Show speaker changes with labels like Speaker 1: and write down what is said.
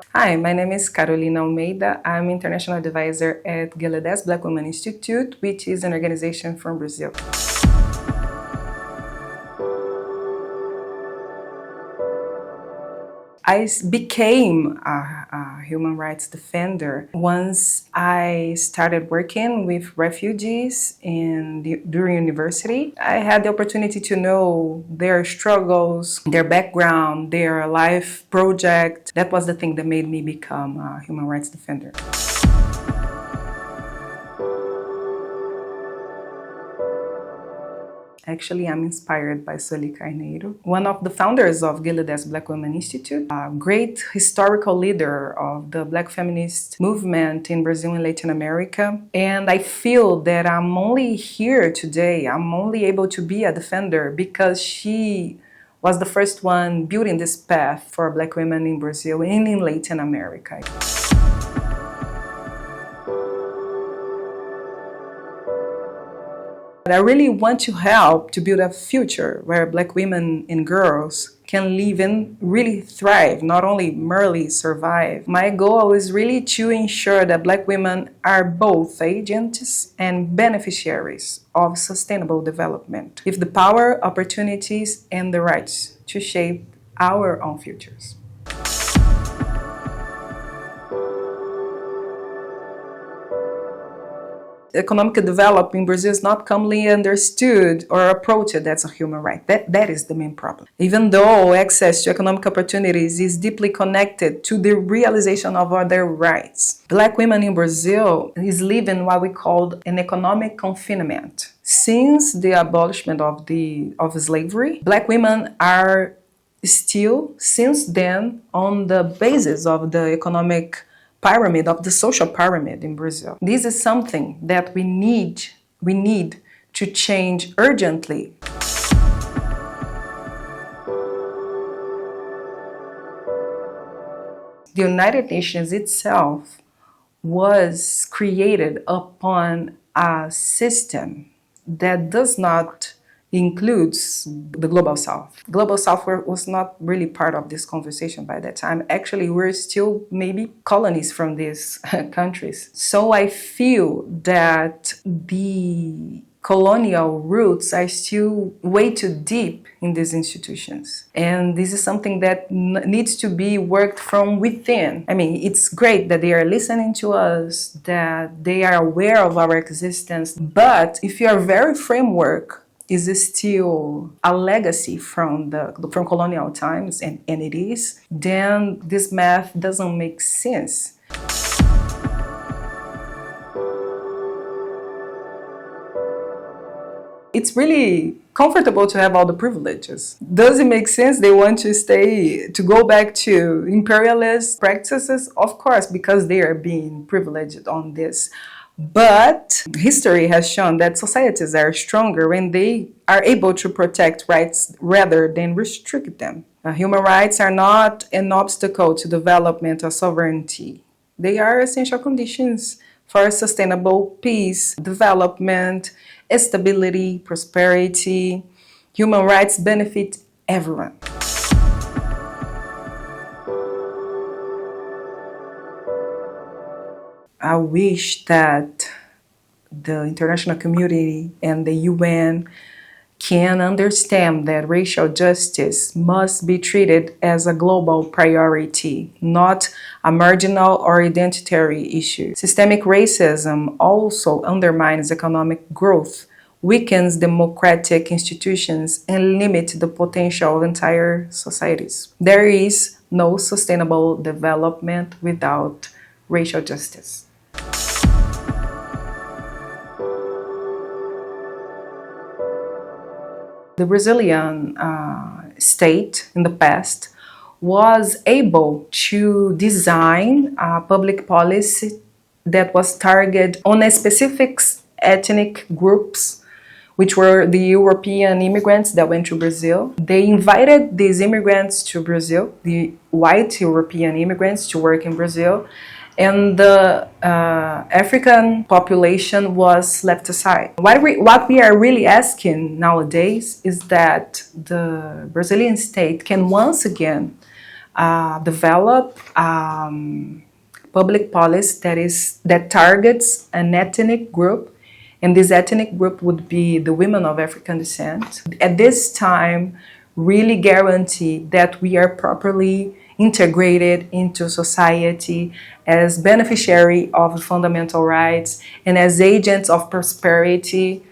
Speaker 1: Hi, my name is Carolina Almeida. I'm International Advisor at Geledés Black Women Institute, which is an organization from Brazil. I became a human rights defender once I started working with refugees during university. I had the opportunity to know their struggles, their background, their life project. That was the thing that made me become a human rights defender. Actually, I'm inspired by Sueli Carneiro, one of the founders of Geledés Black Women Institute, a great historical leader of the Black feminist movement in Brazil and Latin America. And I feel that I'm only here today, I'm only able to be a defender because she was the first one building this path for Black women in Brazil and in Latin America. I really want to help to build a future where Black women and girls can live and really thrive, not only merely survive. My goal is really to ensure that Black women are both agents and beneficiaries of sustainable development, with the power, opportunities, and the rights to shape our own futures. Economic development in Brazil is not commonly understood or approached as a human right. That is the main problem. Even though access to economic opportunities is deeply connected to the realization of other rights, Black women in Brazil is living what we call an economic confinement. Since the abolishment of slavery, Black women are still, since then, on the basis of the economic pyramid, of the social pyramid in Brazil. This is something that we need to change urgently. The United Nations itself was created upon a system that does not includes the Global South. Global South was not really part of this conversation by that time. Actually, we're still maybe colonies from these countries. So I feel that the colonial roots are still way too deep in these institutions. And this is something that needs to be worked from within. I mean, it's great that they are listening to us, that they are aware of our existence, but if your very framework is still a legacy from colonial times, and it is, then this math doesn't make sense. It's really comfortable to have all the privileges. Does it make sense they want to go back to imperialist practices? Of course, because they are being privileged on this. But history has shown that societies are stronger when they are able to protect rights rather than restrict them. Human rights are not an obstacle to development or sovereignty. They are essential conditions for sustainable peace, development, stability, prosperity. Human rights benefit everyone. I wish that the international community and the UN can understand that racial justice must be treated as a global priority, not a marginal or identitary issue. Systemic racism also undermines economic growth, weakens democratic institutions, and limits the potential of entire societies. There is no sustainable development without racial justice. The Brazilian state in the past was able to design a public policy that was targeted on a specific ethnic groups, which were the European immigrants that went to Brazil. They invited these immigrants to Brazil, the white European immigrants, to work in Brazil, and the African population was left aside. What we are really asking nowadays is that the Brazilian state can once again develop public policy that targets an ethnic group, and this ethnic group would be the women of African descent. At this time, really guarantee that we are properly integrated into society as beneficiary of fundamental rights and as agents of prosperity.